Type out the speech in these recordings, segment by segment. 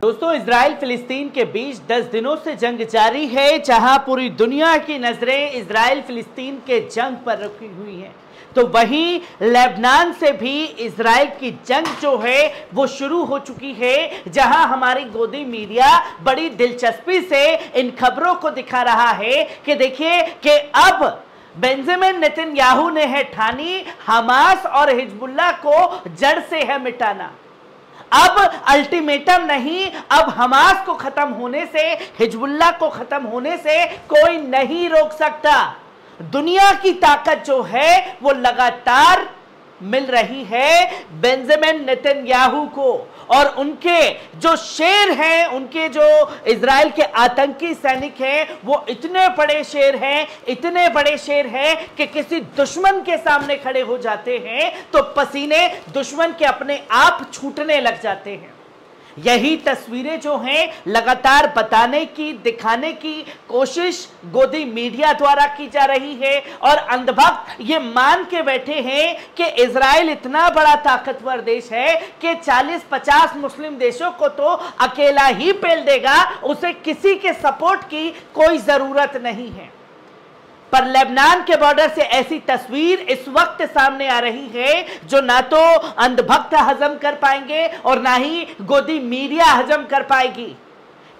दोस्तों, इजराइल फिलिस्तीन के बीच 10 दिनों से जंग जारी है, जहां पूरी दुनिया की नजरें इजराइल फिलिस्तीन के जंग पर रखी हुई हैं। तो वहीं लेबनान से भी इजराइल की जंग जो है वो शुरू हो चुकी है, जहां हमारी गोदी मीडिया बड़ी दिलचस्पी से इन खबरों को दिखा रहा है कि देखिए कि अब बेंजामिन नेतन्याहू ने है ठानी हमास और हिजबुल्लाह को जड़ से है मिटाना। अब अल्टीमेटम नहीं, अब हमास को खत्म होने से, हिजबुल्लाह को खत्म होने से कोई नहीं रोक सकता। दुनिया की ताकत जो है वो लगातार मिल रही है बेंजामिन नेतन्याहू को, और उनके जो शेर हैं, उनके जो इजराइल के आतंकी सैनिक हैं, वो इतने बड़े शेर हैं, इतने बड़े शेर हैं कि किसी दुश्मन के सामने खड़े हो जाते हैं तो पसीने दुश्मन के अपने आप छूटने लग जाते हैं। यही तस्वीरें जो हैं लगातार बताने की, दिखाने की कोशिश गोदी मीडिया द्वारा की जा रही है, और अंधभक्त ये मान के बैठे हैं कि इजराइल इतना बड़ा ताकतवर देश है कि 40-50 मुस्लिम देशों को तो अकेला ही पेल देगा, उसे किसी के सपोर्ट की कोई जरूरत नहीं है। पर लेबनान के बॉर्डर से ऐसी तस्वीर इस वक्त सामने आ रही है जो ना तो अंधभक्त हजम कर पाएंगे और ना ही गोदी मीडिया हजम कर पाएगी,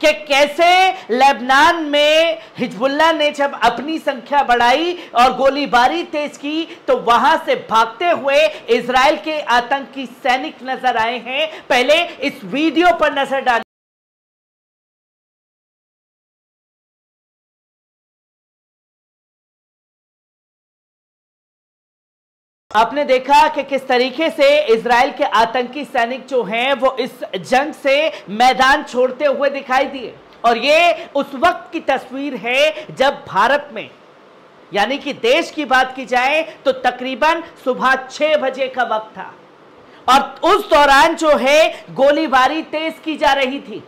कि कैसे लेबनान में हिजबुल्लाह ने जब अपनी संख्या बढ़ाई और गोलीबारी तेज की तो वहां से भागते हुए इजराइल के आतंकी सैनिक नजर आए हैं। पहले इस वीडियो पर नजर डालिए। आपने देखा कि किस तरीके से इजराइल के आतंकी सैनिक जो हैं वो इस जंग से मैदान छोड़ते हुए दिखाई दिए, और ये उस वक्त की तस्वीर है जब भारत में, यानी कि देश की बात की जाए तो तकरीबन सुबह 6 बजे का वक्त था, और उस दौरान जो है गोलीबारी तेज की जा रही थी।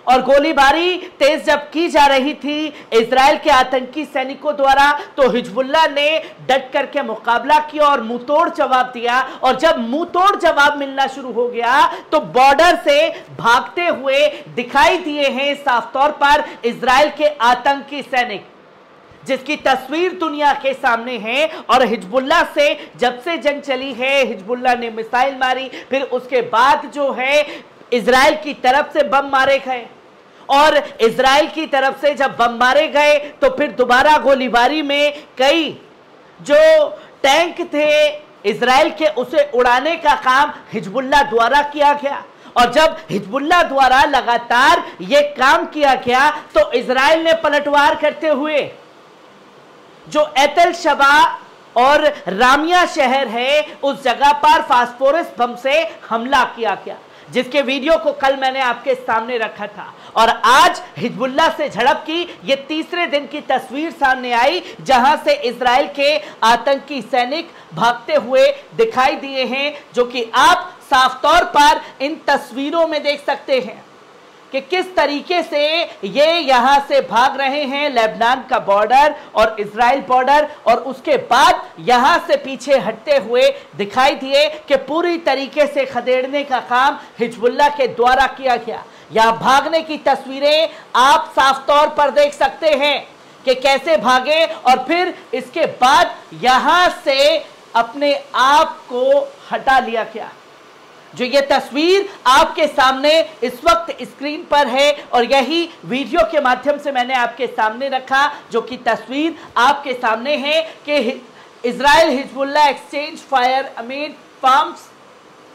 और गोलीबारी तेज जब की जा रही थी इजराइल के आतंकी सैनिकों द्वारा, तो हिजबुल्लाह ने डट करके मुकाबला किया और मुंहतोड़ जवाब दिया, और जब मुंहतोड़ जवाब मिलना शुरू हो गया तो बॉर्डर से भागते हुए दिखाई दिए हैं साफ तौर पर इजराइल के आतंकी सैनिक, जिसकी तस्वीर दुनिया के सामने है। और हिजबुल्लाह से जब से जंग चली है, हिजबुल्लाह ने मिसाइल मारी, फिर उसके बाद जो है इजराइल की तरफ से बम मारे गए, और इजराइल की तरफ से जब बम मारे गए तो फिर दोबारा गोलीबारी में कई जो टैंक थे इजराइल के, उसे उड़ाने का काम हिजबुल्लाह द्वारा किया गया। और जब हिजबुल्लाह द्वारा लगातार यह काम किया गया तो इजराइल ने पलटवार करते हुए जो एतल शबा और रामिया शहर है उस जगह पर फास्फोरस बम से हमला किया गया, जिसके वीडियो को कल मैंने आपके सामने रखा था। और आज हिजबुल्लाह से झड़प की ये तीसरे दिन की तस्वीर सामने आई, जहां से इजराइल के आतंकी सैनिक भागते हुए दिखाई दिए हैं, जो कि आप साफ तौर पर इन तस्वीरों में देख सकते हैं कि किस तरीके से ये यहां से भाग रहे हैं लेबनान का बॉर्डर और इजराइल बॉर्डर, और उसके बाद यहां से पीछे हटते हुए दिखाई दिए कि पूरी तरीके से खदेड़ने का काम हिजबुल्लाह के द्वारा किया गया। यहां भागने की तस्वीरें आप साफ तौर पर देख सकते हैं कि कैसे भागे, और फिर इसके बाद यहां से अपने आप को हटा लिया गया। जो ये तस्वीर आपके सामने इस वक्त स्क्रीन पर है, और यही वीडियो के माध्यम से मैंने आपके सामने रखा, जो कि तस्वीर आपके सामने है कि Israel Hezbollah exchange fire amid farms,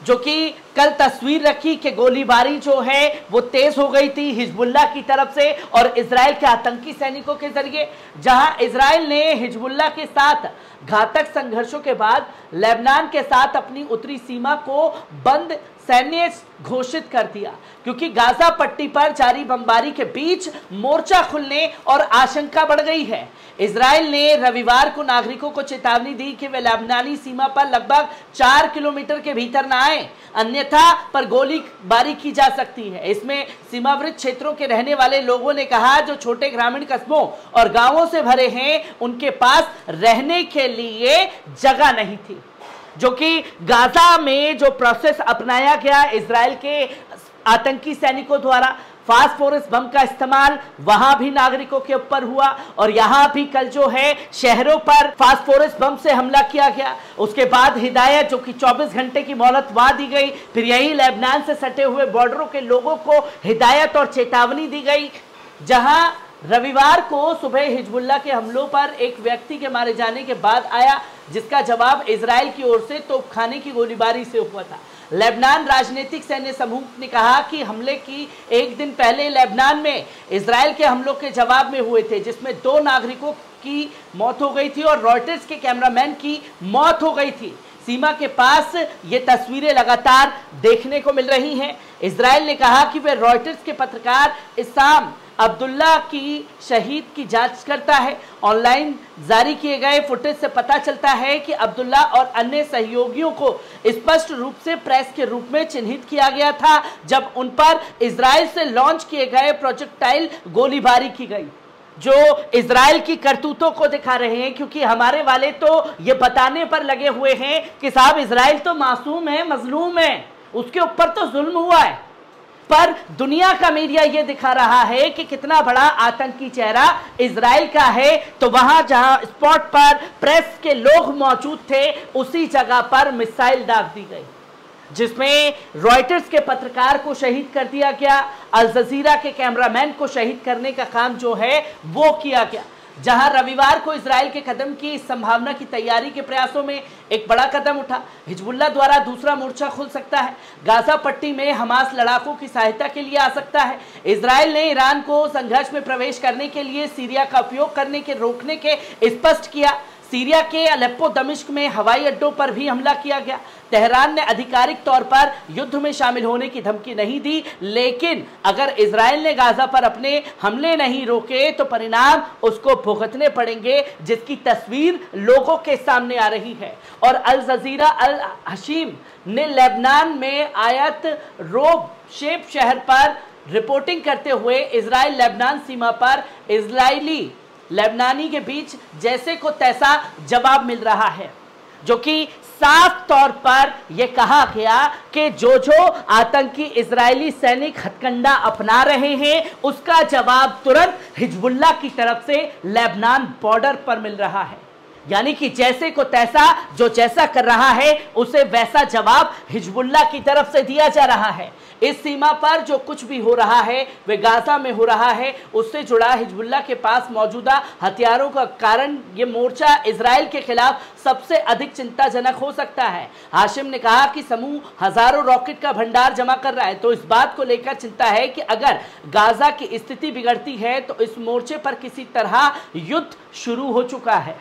जो कि कल तस्वीर रखी कि गोलीबारी जो है वो तेज हो गई थी हिजबुल्लाह की तरफ से और इजराइल के आतंकी सैनिकों के जरिए, जहां इजराइल ने हिजबुल्लाह के साथ घातक संघर्षों के बाद लेबनान के साथ अपनी उत्तरी सीमा को बंद सैन्य घोषित कर दिया, क्योंकि गाजा पट्टी पर जारी बमबारी के बीच मोर्चा खुलने और आशंका बढ़ गई है। इजराइल ने रविवार को नागरिकों को चेतावनी दी कि वे लेबनानी सीमा पर लगभग 4 किलोमीटर के भीतर न आए, अन्यथा पर गोलीबारी की जा सकती है। इसमें सीमावर्ती क्षेत्रों के रहने वाले लोगों ने कहा, जो छोटे ग्रामीण कस्बों और गांवों से भरे हैं, उनके पास रहने के लिए जगह नहीं थी। जो कि गाजा में जो प्रोसेस अपनाया गया इजराइल के आतंकी सैनिकों द्वारा फास्फोरस बम का इस्तेमाल वहां भी नागरिकों के ऊपर हुआ और यहां भी कल जो है शहरों पर फास्फोरस बम से हमला किया गया। उसके बाद हिदायत जो कि 24 घंटे की मोहलत वहां दी गई, फिर यही लेबनान से सटे हुए बॉर्डरों के लोगों को हिदायत और चेतावनी दी गई, जहां रविवार को सुबह हिजबुल्लाह के हमलों पर एक व्यक्ति के मारे जाने के बाद आया, जिसका जवाब इजराइल की ओर से तोपखाने की गोलीबारी से हुआ था। लेबनान राजनीतिक सैन्य समूह ने कहा कि हमले की एक दिन पहले लेबनान में इजराइल के हमलों के जवाब में हुए थे, जिसमें 2 नागरिकों की मौत हो गई थी और रॉयटर्स के कैमरामैन की मौत हो गई थी। सीमा के पास ये तस्वीरें लगातार देखने को मिल रही हैं। इजराइल ने कहा कि वे रॉयटर्स के पत्रकार इसाम अब्दुल्ला की शहीद की जांच करता है। ऑनलाइन जारी किए गए फुटेज से पता चलता है कि अब्दुल्ला और अन्य सहयोगियों को स्पष्ट रूप से प्रेस के रूप में चिन्हित किया गया था जब उन पर इजराइल से लॉन्च किए गए प्रोजेक्टाइल गोलीबारी की गई, जो इजराइल की करतूतों को दिखा रहे हैं। क्योंकि हमारे वाले तो ये बताने पर लगे हुए हैं कि साहब इजराइल तो मासूम है, मजलूम है, उसके ऊपर तो जुल्म हुआ है, पर दुनिया का मीडिया यह दिखा रहा है कि कितना बड़ा आतंकी चेहरा इजराइल का है। तो वहां जहां स्पॉट पर प्रेस के लोग मौजूद थे, उसी जगह पर मिसाइल दाग दी गई, जिसमें रॉयटर्स के पत्रकार को शहीद कर दिया गया, अल जजीरा के कैमरामैन को शहीद करने का काम जो है वो किया गया। जहां रविवार को इजराइल के कदम की इस संभावना की तैयारी के प्रयासों में एक बड़ा कदम उठा। हिजबुल्लाह द्वारा दूसरा मोर्चा खुल सकता है। गाजा पट्टी में हमास लड़ाकों की सहायता के लिए आ सकता है। इजराइल ने ईरान को संघर्ष में प्रवेश करने के लिए सीरिया का उपयोग करने के रोकने के स्पष्ट किया। सीरिया के अलेप्पो दमिश्क में हवाई अड्डों पर भी हमला किया गया। तेहरान ने आधिकारिक तौर पर युद्ध में शामिल होने की धमकी नहीं दी, लेकिन अगर इजराइल ने गाजा पर अपने हमले नहीं रोके तो परिणाम उसको भुगतने पड़ेंगे, जिसकी तस्वीर लोगों के सामने आ रही है। और अल जजीरा अल हशीम ने लेबनान में आयत रोब शेप शहर पर रिपोर्टिंग करते हुए इजराइल लेबनान सीमा पर इजरायली लेबनानी के बीच जैसे को तैसा जवाब मिल रहा है, जो कि साफ तौर पर यह कहा गया कि जो आतंकी इजरायली सैनिक हथकंडा अपना रहे हैं, उसका जवाब तुरंत हिजबुल्लाह की तरफ से लेबनान बॉर्डर पर मिल रहा है। यानी कि जैसे को तैसा जो जैसा कर रहा है, उसे वैसा जवाब हिजबुल्लाह की तरफ से दिया जा रहा है। इस सीमा पर जो कुछ भी हो रहा है वे गाजा में हो रहा है, उससे जुड़ा हिजबुल्लाह के पास मौजूदा हथियारों का कारण ये मोर्चा इजराइल के खिलाफ सबसे अधिक चिंताजनक हो सकता है। हाशिम ने कहा कि समूह हजारों रॉकेट का भंडार जमा कर रहा है, तो इस बात को लेकर चिंता है कि अगर गाजा की स्थिति बिगड़ती है तो इस मोर्चे पर किसी तरह युद्ध शुरू हो चुका है।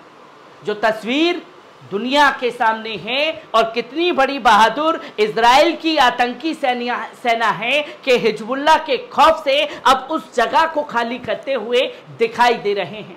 जो तस्वीर दुनिया के सामने है और कितनी बड़ी बहादुर इजराइल की आतंकी सेना है कि हिजबुल्लाह के खौफ से अब उस जगह को खाली करते हुए दिखाई दे रहे हैं।